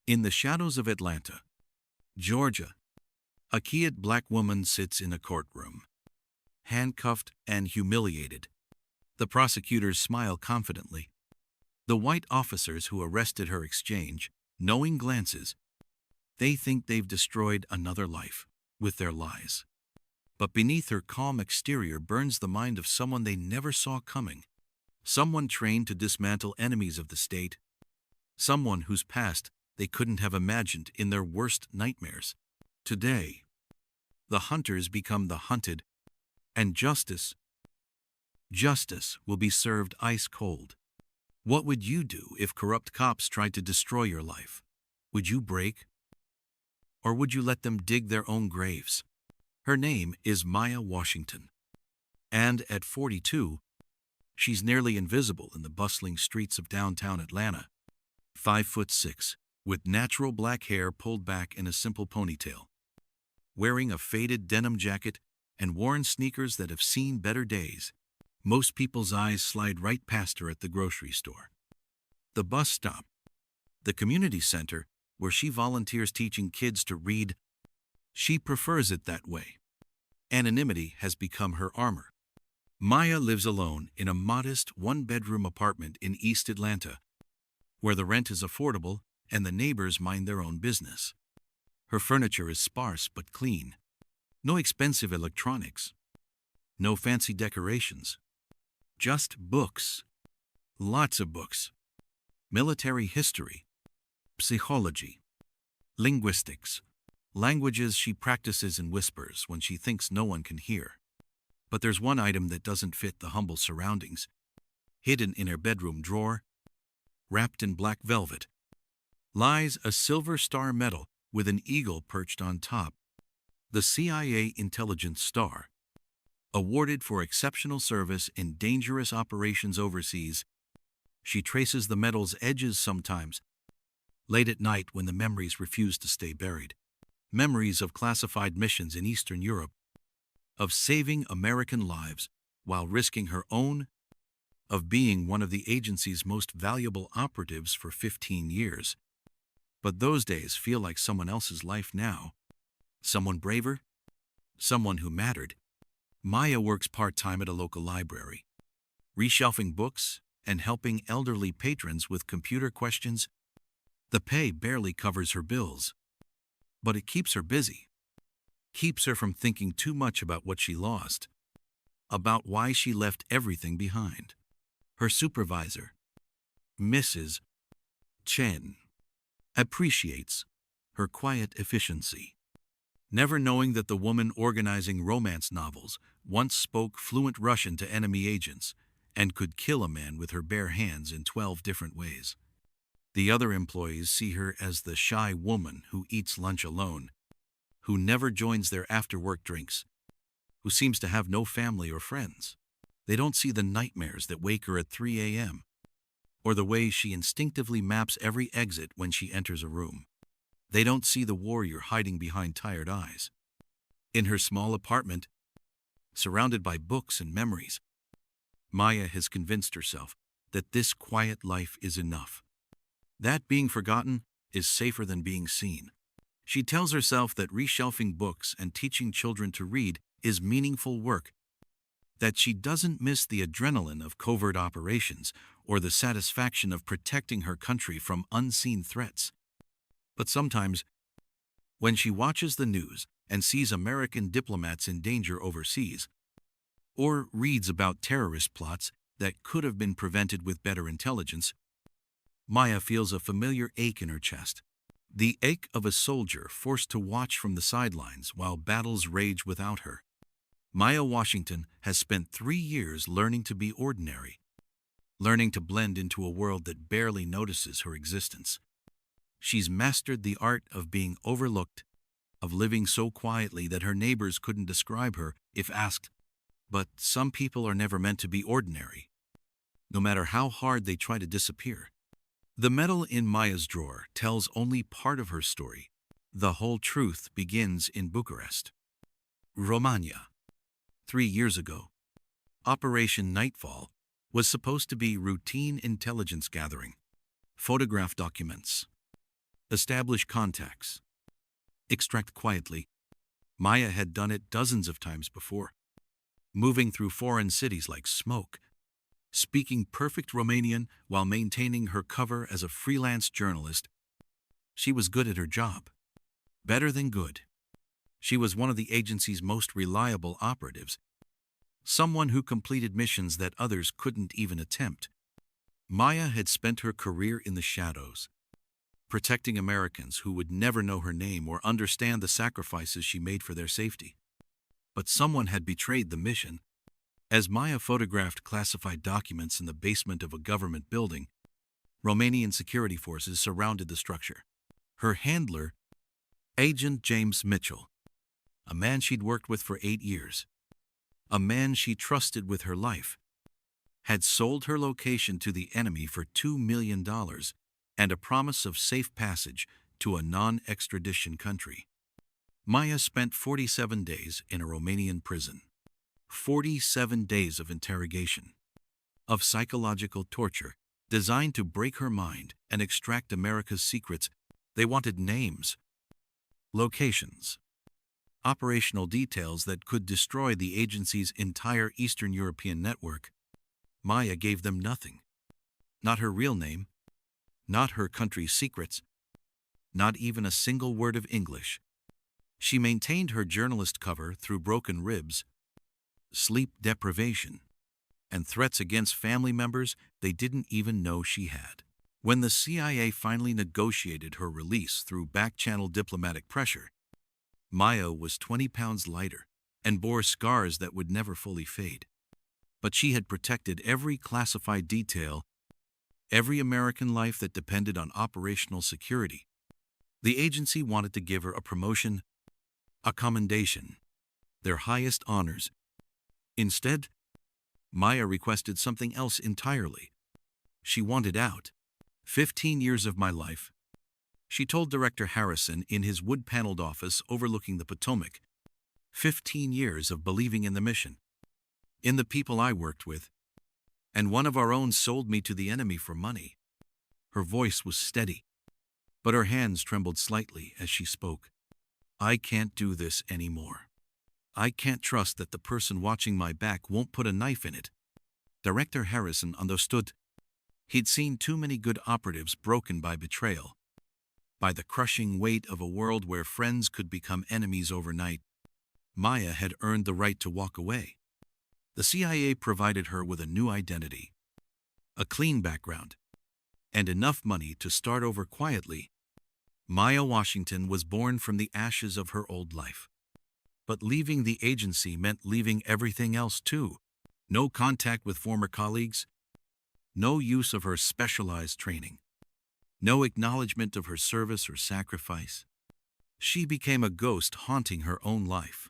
In the shadows of Atlanta, Georgia, a keyed black woman sits in a courtroom, handcuffed and humiliated. The prosecutors smile confidently. The white officers who arrested her exchange knowing glances. They think they've destroyed another life with their lies. But beneath her calm exterior burns the mind of someone they never saw coming. Someone trained to dismantle enemies of the state. Someone whose past they couldn't have imagined in their worst nightmares. Today, the hunters become the hunted, and justice will be served ice cold. What would you do if corrupt cops tried to destroy your life? Would you break? Or would you let them dig their own graves? Her name is Maya Washington. And at 42, she's nearly invisible in the bustling streets of downtown Atlanta. 5'6", with natural black hair pulled back in a simple ponytail. Wearing a faded denim jacket and worn sneakers that have seen better days, most people's eyes slide right past her at the grocery store, the bus stop, the community center where she volunteers teaching kids to read. She prefers it that way. Anonymity has become her armor. Maya lives alone in a modest one-bedroom apartment in East Atlanta, where the rent is affordable and the neighbors mind their own business. Her furniture is sparse but clean. No expensive electronics. No fancy decorations. Just books. Lots of books. Military history. Psychology. Linguistics. Languages she practices in whispers when she thinks no one can hear. But there's one item that doesn't fit the humble surroundings. Hidden in her bedroom drawer, wrapped in black velvet, lies a silver star medal with an eagle perched on top. The CIA Intelligence Star, awarded for exceptional service in dangerous operations overseas. She traces the medal's edges sometimes, late at night when the memories refuse to stay buried. Memories of classified missions in Eastern Europe, of saving American lives while risking her own, of being one of the agency's most valuable operatives for 15 years. But those days feel like someone else's life now. Someone braver, someone who mattered. Maya works part-time at a local library, reshelving books and helping elderly patrons with computer questions. The pay barely covers her bills, but it keeps her busy, keeps her from thinking too much about what she lost, about why she left everything behind. Her supervisor, Mrs. Chen, appreciates her quiet efficiency, never knowing that the woman organizing romance novels once spoke fluent Russian to enemy agents and could kill a man with her bare hands in 12 different ways. The other employees see her as the shy woman who eats lunch alone, who never joins their after-work drinks, who seems to have no family or friends. They don't see the nightmares that wake her at 3 a.m., or the way she instinctively maps every exit when she enters a room. They don't see the warrior hiding behind tired eyes. In her small apartment, surrounded by books and memories, Maya has convinced herself that this quiet life is enough. That being forgotten is safer than being seen. She tells herself that reshelving books and teaching children to read is meaningful work, that she doesn't miss the adrenaline of covert operations or the satisfaction of protecting her country from unseen threats. But sometimes, when she watches the news and sees American diplomats in danger overseas, or reads about terrorist plots that could have been prevented with better intelligence, Maya feels a familiar ache in her chest. The ache of a soldier forced to watch from the sidelines while battles rage without her. Maya Washington has spent 3 years learning to be ordinary, learning to blend into a world that barely notices her existence. She's mastered the art of being overlooked, of living so quietly that her neighbors couldn't describe her if asked. But some people are never meant to be ordinary, no matter how hard they try to disappear. The medal in Maya's drawer tells only part of her story. The whole truth begins in Bucharest, Romania. 3 years ago, Operation Nightfall was supposed to be routine intelligence gathering, photograph documents, Establish contacts. Extract quietly. Maya had done it dozens of times before, moving through foreign cities like smoke, speaking perfect Romanian while maintaining her cover as a freelance journalist. She was good at her job. Better than good. She was one of the agency's most reliable operatives, someone who completed missions that others couldn't even attempt. Maya had spent her career in the shadows, protecting Americans who would never know her name or understand the sacrifices she made for their safety. But someone had betrayed the mission. As Maya photographed classified documents in the basement of a government building, Romanian security forces surrounded the structure. Her handler, Agent James Mitchell, a man she'd worked with for 8 years, a man she trusted with her life, had sold her location to the enemy for $2 million and a promise of safe passage to a non-extradition country. Maya spent 47 days in a Romanian prison. 47 days of interrogation, of psychological torture, designed to break her mind and extract America's secrets. They wanted names, locations, operational details that could destroy the agency's entire Eastern European network. Maya gave them nothing. Not her real name, not her country's secrets, not even a single word of English. She maintained her journalist cover through broken ribs, sleep deprivation, and threats against family members they didn't even know she had. When the CIA finally negotiated her release through back-channel diplomatic pressure, Maya was 20 pounds lighter and bore scars that would never fully fade. But she had protected every classified detail, every American life that depended on operational security. The agency wanted to give her a promotion, a commendation, their highest honors. Instead, Maya requested something else entirely. She wanted out. 15 years of my life, she told Director Harrison in his wood-paneled office overlooking the Potomac. 15 years of believing in the mission, in the people I worked with, and one of our own sold me to the enemy for money. Her voice was steady, but her hands trembled slightly as she spoke. I can't do this anymore. I can't trust that the person watching my back won't put a knife in it. Director Harrison understood. He'd seen too many good operatives broken by betrayal, by the crushing weight of a world where friends could become enemies overnight. Maya had earned the right to walk away. The CIA provided her with a new identity, a clean background, and enough money to start over quietly. Maya Washington was born from the ashes of her old life. But leaving the agency meant leaving everything else too. No contact with former colleagues, no use of her specialized training, no acknowledgement of her service or sacrifice. She became a ghost haunting her own life,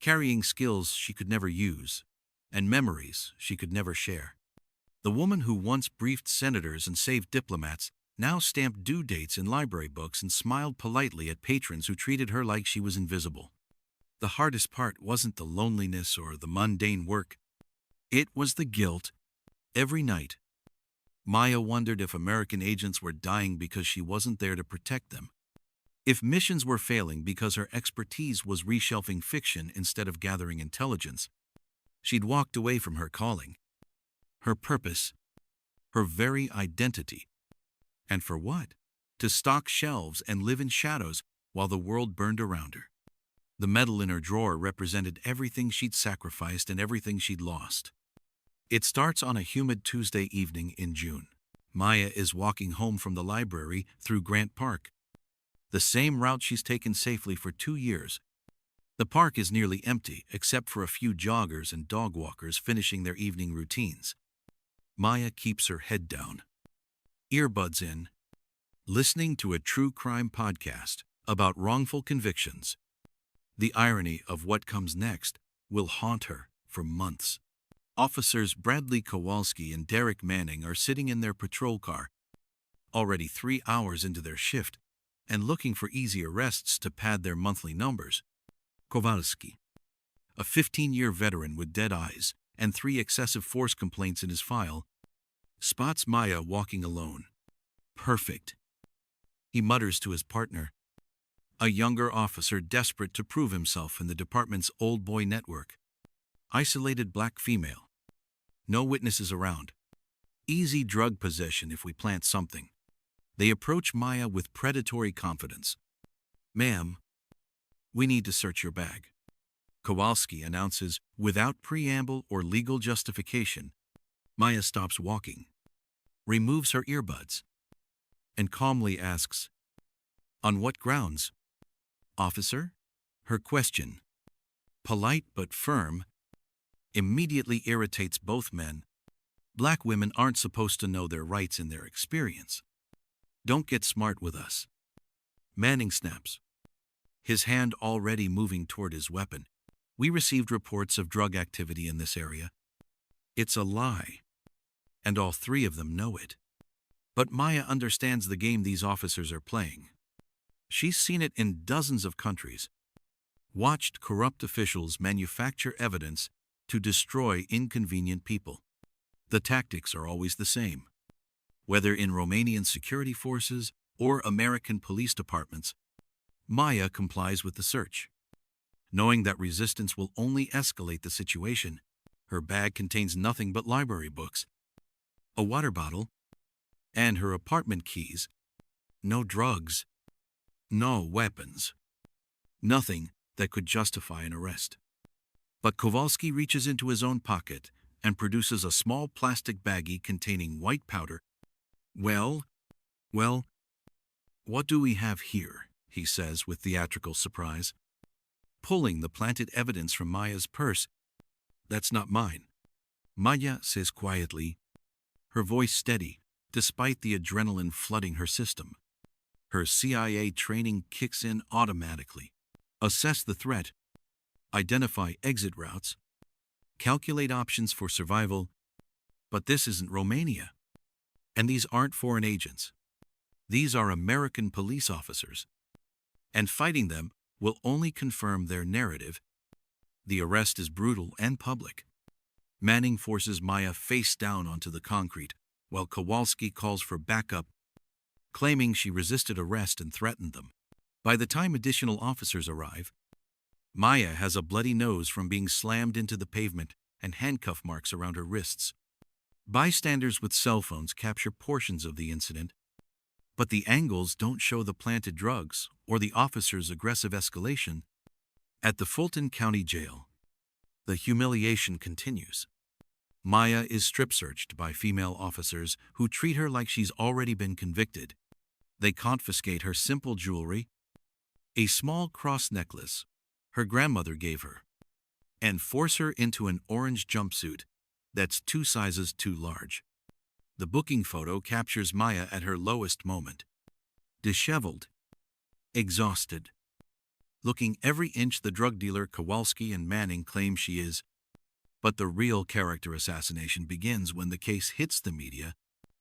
carrying skills she could never use and memories she could never share. The woman who once briefed senators and saved diplomats now stamped due dates in library books and smiled politely at patrons who treated her like she was invisible. The hardest part wasn't the loneliness or the mundane work. It was the guilt. Every night, Maya wondered if American agents were dying because she wasn't there to protect them. If missions were failing because her expertise was reshelving fiction instead of gathering intelligence. She'd walked away from her calling, her purpose, her very identity. And for what? To stock shelves and live in shadows while the world burned around her. The medal in her drawer represented everything she'd sacrificed and everything she'd lost. It starts on a humid Tuesday evening in June. Maya is walking home from the library through Grant Park, the same route she's taken safely for 2 years. The park is nearly empty except for a few joggers and dog walkers finishing their evening routines. Maya keeps her head down, earbuds in, listening to a true crime podcast about wrongful convictions. The irony of what comes next will haunt her for months. Officers Bradley Kowalski and Derek Manning are sitting in their patrol car, already 3 hours into their shift, and looking for easy arrests to pad their monthly numbers. Kowalski, a 15-year veteran with dead eyes and 3 excessive force complaints in his file, spots Maya walking alone. Perfect. he mutters to his partner, a younger officer desperate to prove himself in the department's old boy network. Isolated black female. No witnesses around. Easy drug possession if we plant something. They approach Maya with predatory confidence. Ma'am, we need to search your bag. Kowalski announces without preamble or legal justification. Maya stops walking, removes her earbuds, and calmly asks, on what grounds? Officer? Her question, polite but firm, immediately irritates both men. Black women aren't supposed to know their rights in their experience. Don't get smart with us. Manning snaps, his hand already moving toward his weapon. We received reports of drug activity in this area. It's a lie, and all three of them know it. But Maya understands the game these officers are playing. She's seen it in dozens of countries, watched corrupt officials manufacture evidence to destroy inconvenient people. The tactics are always the same. Whether in Romanian security forces or American police departments, Maya complies with the search. Knowing that resistance will only escalate the situation, her bag contains nothing but library books, a water bottle, and her apartment keys. No drugs, no weapons, nothing that could justify an arrest. But Kowalski reaches into his own pocket and produces a small plastic baggie containing white powder. Well, what do we have here? He says with theatrical surprise, pulling the planted evidence from Maya's purse. That's not mine. Maya says quietly, her voice steady, despite the adrenaline flooding her system. Her CIA training kicks in automatically. Assess the threat, identify exit routes, calculate options for survival. But this isn't Romania. And these aren't foreign agents. These are American police officers. And fighting them will only confirm their narrative. The arrest is brutal and public. Manning forces Maya face down onto the concrete, while Kowalski calls for backup, claiming she resisted arrest and threatened them. By the time additional officers arrive, Maya has a bloody nose from being slammed into the pavement and handcuff marks around her wrists. Bystanders with cell phones capture portions of the incident, but the angles don't show the planted drugs or the officer's aggressive escalation. At the Fulton County Jail, the humiliation continues. Maya is strip-searched by female officers who treat her like she's already been convicted. They confiscate her simple jewelry, a small cross necklace her grandmother gave her, and force her into an orange jumpsuit that's 2 sizes too large. The booking photo captures Maya at her lowest moment. Disheveled, exhausted, looking every inch the drug dealer Kowalski and Manning claim she is. But the real character assassination begins when the case hits the media.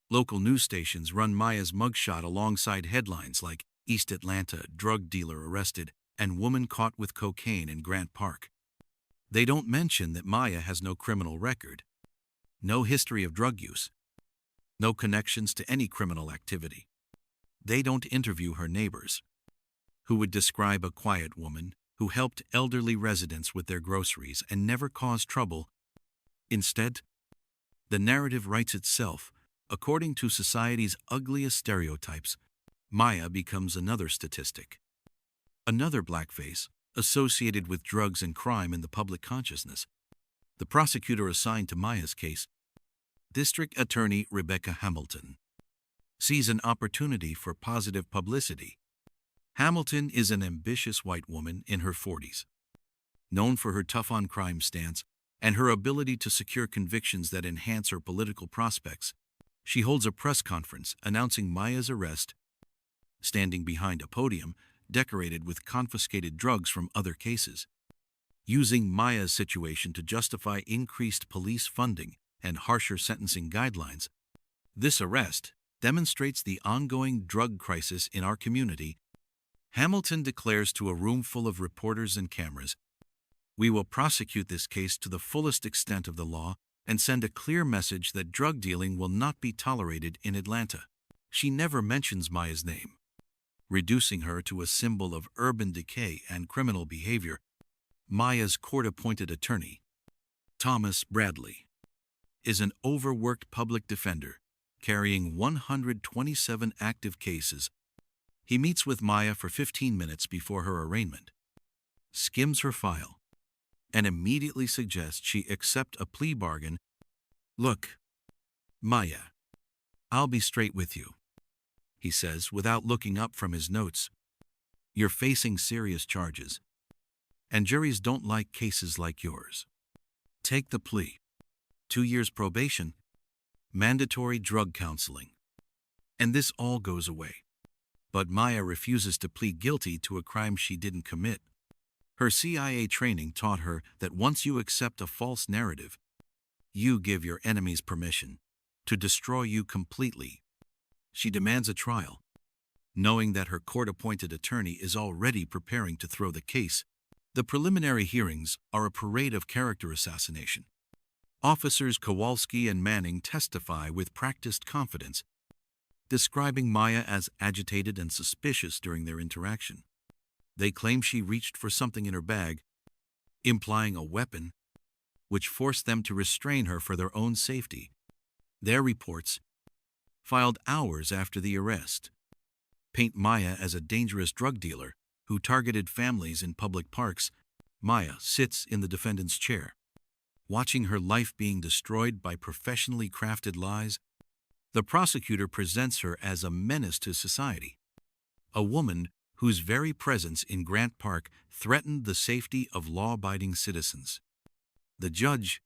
Local news stations run Maya's mugshot alongside headlines like East Atlanta drug dealer arrested and woman caught with cocaine in Grant Park. They don't mention that Maya has no criminal record, no history of drug use, no connections to any criminal activity. They don't interview her neighbors, who would describe a quiet woman who helped elderly residents with their groceries and never caused trouble. Instead, the narrative writes itself. According to society's ugliest stereotypes, Maya becomes another statistic, another blackface associated with drugs and crime in the public consciousness. The prosecutor assigned to Maya's case, District Attorney Rebecca Hamilton, sees an opportunity for positive publicity. Hamilton is an ambitious white woman in her 40s, known for her tough-on-crime stance and her ability to secure convictions that enhance her political prospects. She holds a press conference announcing Maya's arrest, standing behind a podium decorated with confiscated drugs from other cases. Using Maya's situation to justify increased police funding and harsher sentencing guidelines, this arrest demonstrates the ongoing drug crisis in our community. Hamilton declares to a room full of reporters and cameras, "We will prosecute this case to the fullest extent of the law and send a clear message that drug dealing will not be tolerated in Atlanta." She never mentions Maya's name, reducing her to a symbol of urban decay and criminal behavior. Maya's court-appointed attorney, Thomas Bradley, is an overworked public defender carrying 127 active cases. He meets with Maya for 15 minutes before her arraignment, skims her file, and immediately suggests she accept a plea bargain. "Look, Maya, I'll be straight with you," he says without looking up from his notes. "You're facing serious charges, and juries don't like cases like yours. Take the plea. 2 years probation, mandatory drug counseling, and this all goes away." But Maya refuses to plead guilty to a crime she didn't commit. Her CIA training taught her that once you accept a false narrative, you give your enemies permission to destroy you completely. She demands a trial, knowing that her court-appointed attorney is already preparing to throw the case. The preliminary hearings are a parade of character assassination. Officers Kowalski and Manning testify with practiced confidence, describing Maya as agitated and suspicious during their interaction. They claim she reached for something in her bag, implying a weapon, which forced them to restrain her for their own safety. Their reports, filed hours after the arrest, paint Maya as a dangerous drug dealer who targeted families in public parks. Maya sits in the defendant's chair, watching her life being destroyed by professionally crafted lies. The prosecutor presents her as a menace to society, a woman whose very presence in Grant Park threatened the safety of law-abiding citizens. The judge,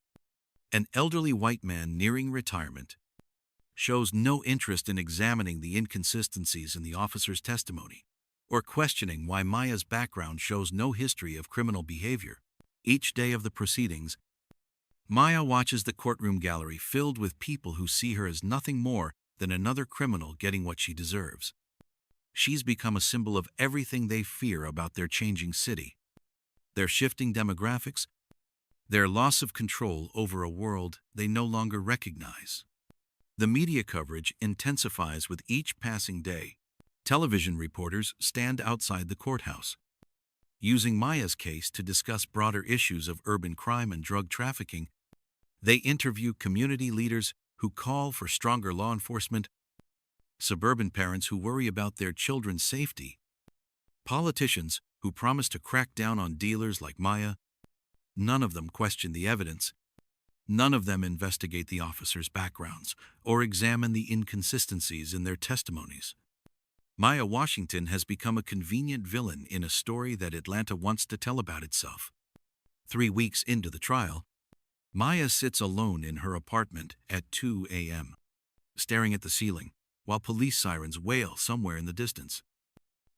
an elderly white man nearing retirement, shows no interest in examining the inconsistencies in the officer's testimony or questioning why Maya's background shows no history of criminal behavior. Each day of the proceedings, Maya watches the courtroom gallery filled with people who see her as nothing more than another criminal getting what she deserves. She's become a symbol of everything they fear about their changing city: their shifting demographics, their loss of control over a world they no longer recognize. The media coverage intensifies with each passing day. Television reporters stand outside the courthouse, using Maya's case to discuss broader issues of urban crime and drug trafficking. They interview community leaders who call for stronger law enforcement, suburban parents who worry about their children's safety, politicians who promise to crack down on dealers like Maya. None of them question the evidence. None of them investigate the officers' backgrounds or examine the inconsistencies in their testimonies. Maya Washington has become a convenient villain in a story that Atlanta wants to tell about itself. 3 weeks into the trial, Maya sits alone in her apartment at 2 a.m., staring at the ceiling, while police sirens wail somewhere in the distance.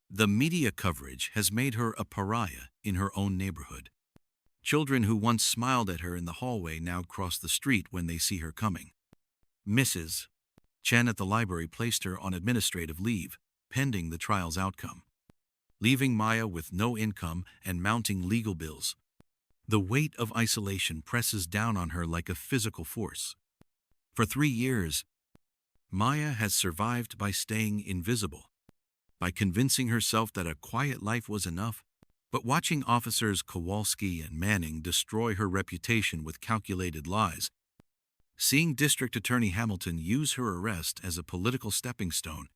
The media coverage has made her a pariah in her own neighborhood. Children who once smiled at her in the hallway now cross the street when they see her coming. Mrs. Chen at the library placed her on administrative leave, pending the trial's outcome, leaving Maya with no income and mounting legal bills. The weight of isolation presses down on her like a physical force. For 3 years, Maya has survived by staying invisible, by convincing herself that a quiet life was enough. But watching officers Kowalski and Manning destroy her reputation with calculated lies, seeing District Attorney Hamilton use her arrest as a political stepping stone,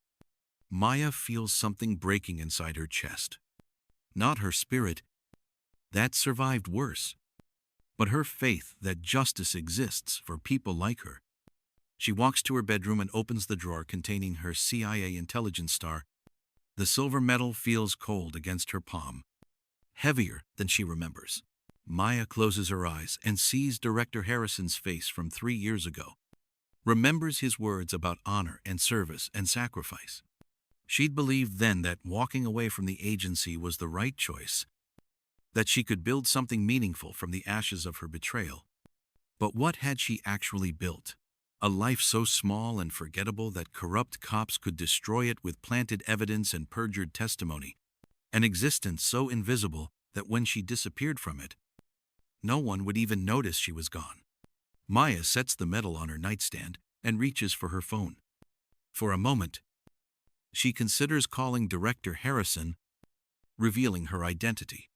Maya feels something breaking inside her chest. Not her spirit, that survived worse, but her faith that justice exists for people like her. She walks to her bedroom and opens the drawer containing her CIA intelligence star. The silver medal feels cold against her palm, heavier than she remembers. Maya closes her eyes and sees Director Harrison's face from 3 years ago, remembers his words about honor and service and sacrifice. She'd believed then that walking away from the agency was the right choice, that she could build something meaningful from the ashes of her betrayal. But what had she actually built? A life so small and forgettable that corrupt cops could destroy it with planted evidence and perjured testimony. An existence so invisible that when she disappeared from it, no one would even notice she was gone. Maya sets the medal on her nightstand and reaches for her phone. For a moment, She considers calling Director Harrison, revealing her identity,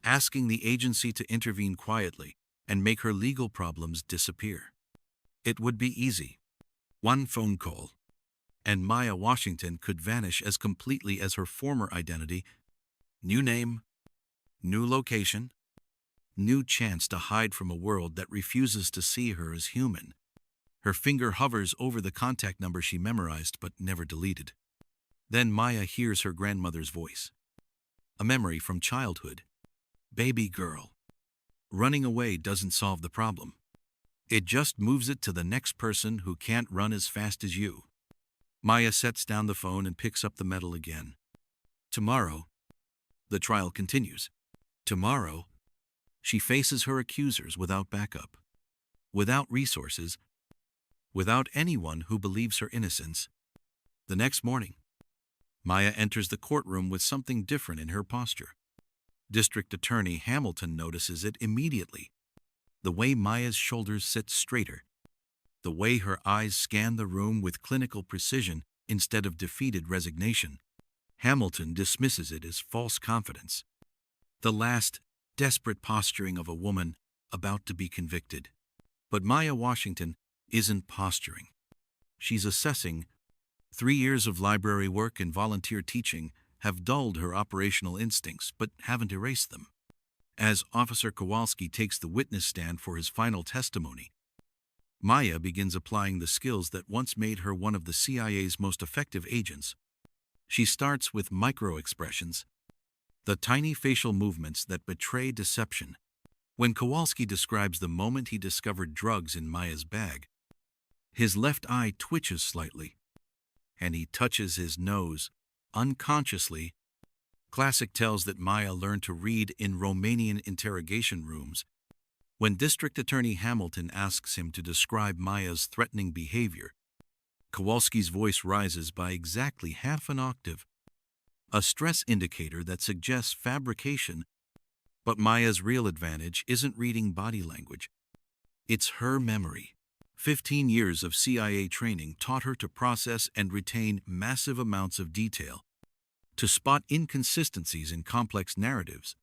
asking the agency to intervene quietly and make her legal problems disappear. It would be easy. One phone call, and Maya Washington could vanish as completely as her former identity. New name, new location, new chance to hide from a world that refuses to see her as human. Her finger hovers over the contact number she memorized but never deleted. Then Maya hears her grandmother's voice. A memory from childhood. Baby girl. Running away doesn't solve the problem. It just moves it to the next person who can't run as fast as you. Maya sets down the phone and picks up the metal again. Tomorrow, the trial continues. Tomorrow, she faces her accusers without backup, without resources, without anyone who believes her innocence. The next morning, Maya enters the courtroom with something different in her posture. District Attorney Hamilton notices it immediately. The way Maya's shoulders sit straighter, the way her eyes scan the room with clinical precision instead of defeated resignation. Hamilton dismisses it as false confidence, the last desperate posturing of a woman about to be convicted. But Maya Washington isn't posturing. She's assessing. 3 years of library work and volunteer teaching have dulled her operational instincts but haven't erased them. As Officer Kowalski takes the witness stand for his final testimony, Maya begins applying the skills that once made her one of the CIA's most effective agents. She starts with micro-expressions, the tiny facial movements that betray deception. When Kowalski describes the moment he discovered drugs in Maya's bag, his left eye twitches slightly, and he touches his nose, unconsciously. Classic tells that Maya learned to read in Romanian interrogation rooms. When District Attorney Hamilton asks him to describe Maya's threatening behavior, Kowalski's voice rises by exactly half an octave, a stress indicator that suggests fabrication. But Maya's real advantage isn't reading body language. It's her memory. 15 years of CIA training taught her to process and retain massive amounts of detail, to spot inconsistencies in complex narratives,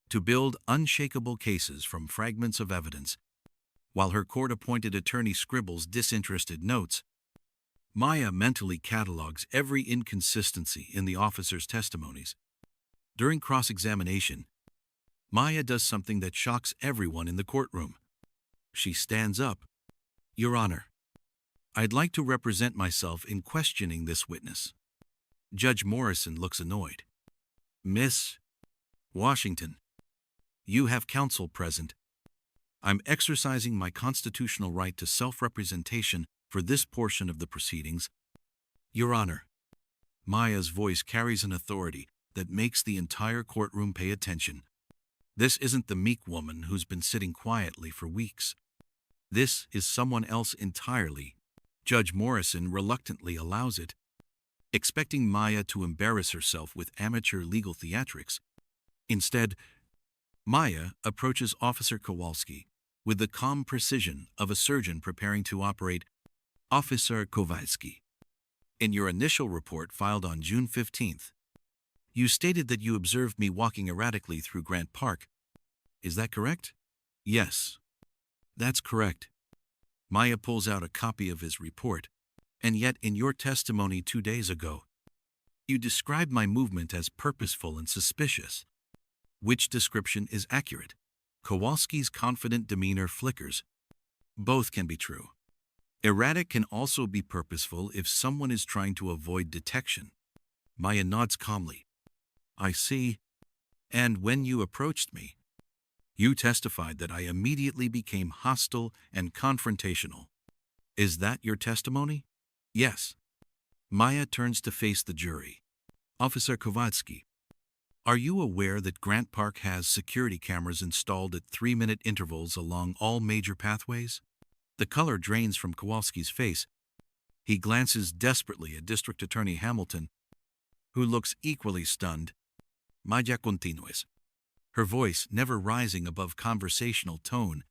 to build unshakable cases from fragments of evidence. While her court-appointed attorney scribbles disinterested notes, Maya mentally catalogs every inconsistency in the officer's testimonies. During cross-examination, Maya does something that shocks everyone in the courtroom. She stands up. Your Honor, I'd like to represent myself in questioning this witness. Judge Morrison looks annoyed. Miss Washington, you have counsel present. I'm exercising my constitutional right to self-representation for this portion of the proceedings. Your Honor, Maya's voice carries an authority that makes the entire courtroom pay attention. This isn't the meek woman who's been sitting quietly for weeks. This is someone else entirely. Judge Morrison reluctantly allows it, expecting Maya to embarrass herself with amateur legal theatrics. Instead, Maya approaches Officer Kowalski with the calm precision of a surgeon preparing to operate. Officer Kowalski, in your initial report filed on June 15th, you stated that you observed me walking erratically through Grant Park. Is that correct? Yes. That's correct. Maya pulls out a copy of his report, and yet in your testimony 2 days ago, you described my movement as purposeful and suspicious. Which description is accurate? Kowalski's confident demeanor flickers. Both can be true. Erratic can also be purposeful if someone is trying to avoid detection. Maya nods calmly. I see. And when you approached me, you testified that I immediately became hostile and confrontational. Is that your testimony? Yes. Maya turns to face the jury. Officer Kowalski, are you aware that Grant Park has security cameras installed at 3-minute intervals along all major pathways? The color drains from Kowalski's face. He glances desperately at District Attorney Hamilton, who looks equally stunned. Maya continues, her voice never rising above conversational tone.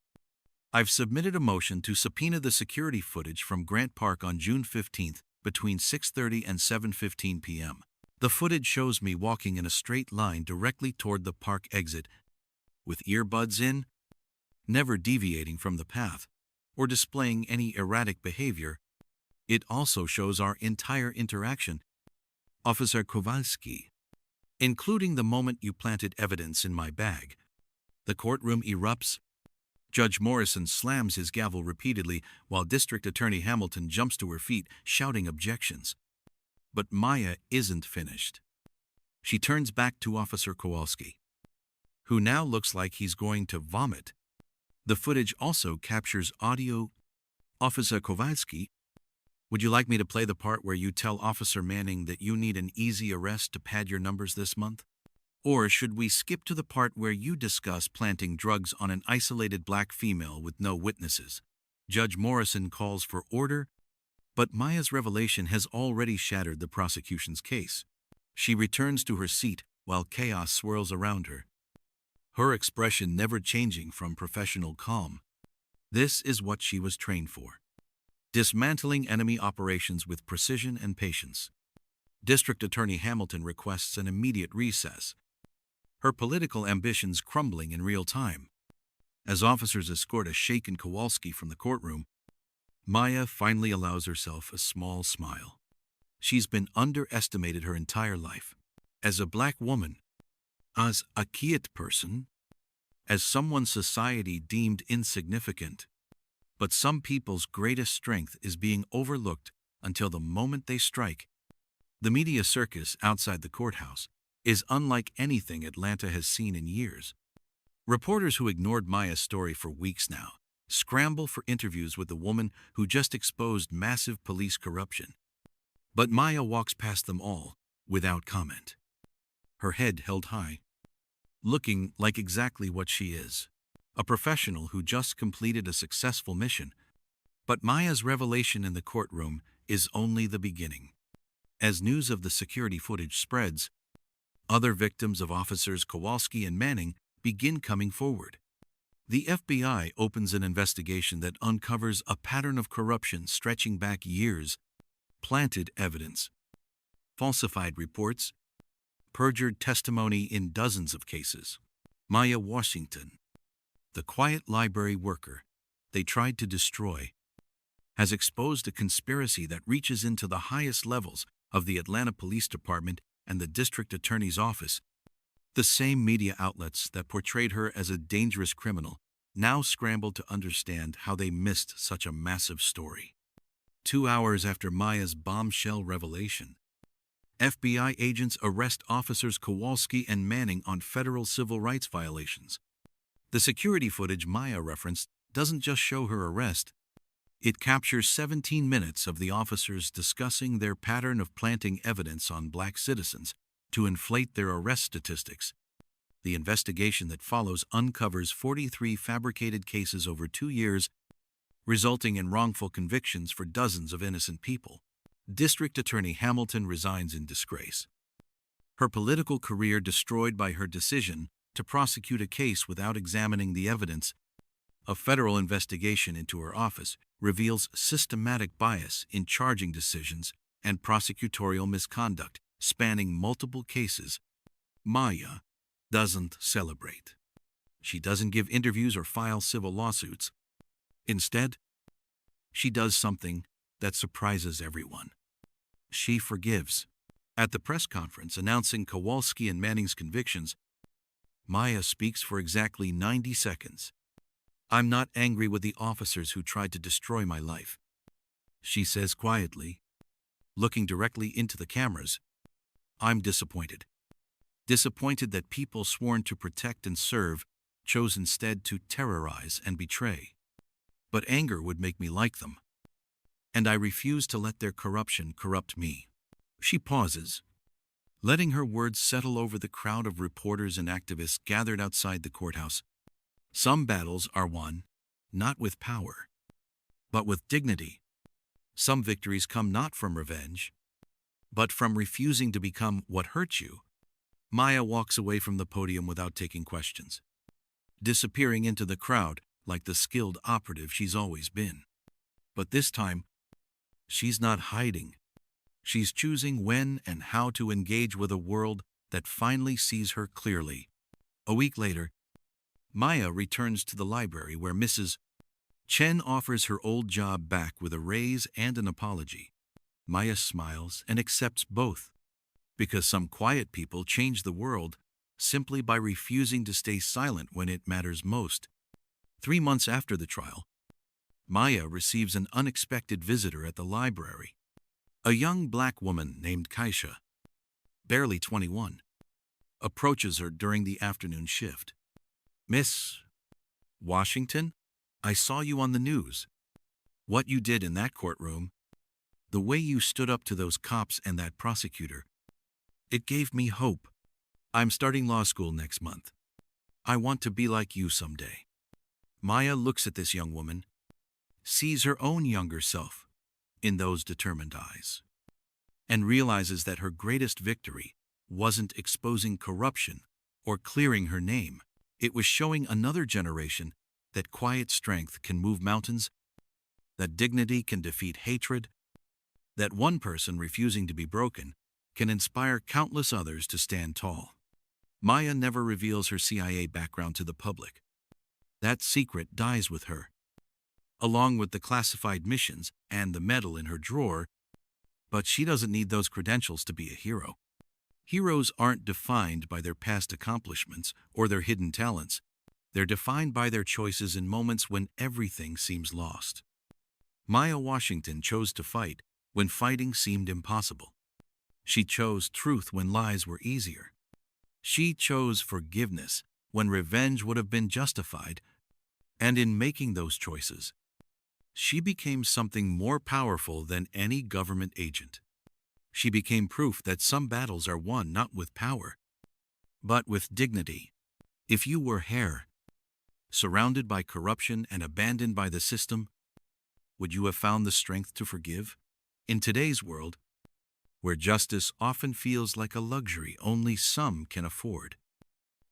I've submitted a motion to subpoena the security footage from Grant Park on June 15th between 6:30 and 7:15 p.m. The footage shows me walking in a straight line directly toward the park exit, with earbuds in, never deviating from the path, or displaying any erratic behavior. It also shows our entire interaction. Officer Kowalski, including the moment you planted evidence in my bag. The courtroom erupts. Judge Morrison slams his gavel repeatedly while District Attorney Hamilton jumps to her feet, shouting objections. But Maya isn't finished. She turns back to Officer Kowalski, who now looks like he's going to vomit. The footage also captures audio. Officer Kowalski, would you like me to play the part where you tell Officer Manning that you need an easy arrest to pad your numbers this month? Or should we skip to the part where you discuss planting drugs on an isolated black female with no witnesses? Judge Morrison calls for order, but Maya's revelation has already shattered the prosecution's case. She returns to her seat while chaos swirls around her, her expression never changing from professional calm. This is what she was trained for: dismantling enemy operations with precision and patience. District Attorney Hamilton requests an immediate recess, her political ambitions crumbling in real time. As officers escort a shaken Kowalski from the courtroom, Maya finally allows herself a small smile. She's been underestimated her entire life. As a black woman, as a quiet person, as someone society deemed insignificant. But some people's greatest strength is being overlooked until the moment they strike. The media circus outside the courthouse is unlike anything Atlanta has seen in years. Reporters who ignored Maya's story for weeks now scramble for interviews with the woman who just exposed massive police corruption. But Maya walks past them all without comment, her head held high, looking like exactly what she is, a professional who just completed a successful mission. But Maya's revelation in the courtroom is only the beginning. As news of the security footage spreads, other victims of Officers Kowalski and Manning begin coming forward. The FBI opens an investigation that uncovers a pattern of corruption stretching back years: planted evidence, falsified reports, perjured testimony in dozens of cases. Maya Washington, the quiet library worker they tried to destroy, has exposed a conspiracy that reaches into the highest levels of the Atlanta Police Department and the District Attorney's Office. The same media outlets that portrayed her as a dangerous criminal now scramble to understand how they missed such a massive story. 2 hours after Maya's bombshell revelation, FBI agents arrest Officers Kowalski and Manning on federal civil rights violations. The security footage Maya referenced doesn't just show her arrest. It captures 17 minutes of the officers discussing their pattern of planting evidence on black citizens to inflate their arrest statistics. The investigation that follows uncovers 43 fabricated cases over 2 years, resulting in wrongful convictions for dozens of innocent people. District Attorney Hamilton resigns in disgrace, her political career destroyed by her decision to prosecute a case without examining the evidence. A federal investigation into her office reveals systematic bias in charging decisions and prosecutorial misconduct spanning multiple cases. Maya doesn't celebrate. She doesn't give interviews or file civil lawsuits. Instead, she does something that surprises everyone. She forgives. At the press conference announcing Kowalski and Manning's convictions, Maya speaks for exactly 90 seconds. "I'm not angry with the officers who tried to destroy my life," she says quietly, looking directly into the cameras. "I'm disappointed. Disappointed that people sworn to protect and serve chose instead to terrorize and betray. But anger would make me like them, and I refuse to let their corruption corrupt me." She pauses, letting her words settle over the crowd of reporters and activists gathered outside the courthouse. Some battles are won, not with power, but with dignity. Some victories come not from revenge, but from refusing to become what hurt you. Maya walks away from the podium without taking questions, disappearing into the crowd like the skilled operative she's always been. But this time, she's not hiding. She's choosing when and how to engage with a world that finally sees her clearly. A week later, Maya returns to the library where Mrs. Chen offers her old job back with a raise and an apology. Maya smiles and accepts both, because some quiet people change the world simply by refusing to stay silent when it matters most. 3 months after the trial, Maya receives an unexpected visitor at the library. A young black woman named Kaisha, barely 21, approaches her during the afternoon shift. "Miss Washington, I saw you on the news. What you did in that courtroom, the way you stood up to those cops and that prosecutor, it gave me hope. I'm starting law school next month. I want to be like you someday." Maya looks at this young woman, sees her own younger self in those determined eyes, and realizes that her greatest victory wasn't exposing corruption or clearing her name. It was showing another generation that quiet strength can move mountains, that dignity can defeat hatred, that one person refusing to be broken can inspire countless others to stand tall. Maya never reveals her CIA background to the public. That secret dies with her, along with the classified missions and the medal in her drawer, but she doesn't need those credentials to be a hero. Heroes aren't defined by their past accomplishments or their hidden talents. They're defined by their choices in moments when everything seems lost. Maya Washington chose to fight when fighting seemed impossible. She chose truth when lies were easier. She chose forgiveness when revenge would have been justified. And in making those choices, she became something more powerful than any government agent. She became proof that some battles are won not with power, but with dignity. If you were her, surrounded by corruption and abandoned by the system, would you have found the strength to forgive? In today's world, where justice often feels like a luxury only some can afford,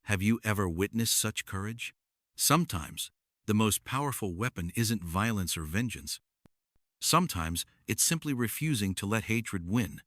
have you ever witnessed such courage? Sometimes, the most powerful weapon isn't violence or vengeance. Sometimes, it's simply refusing to let hatred win.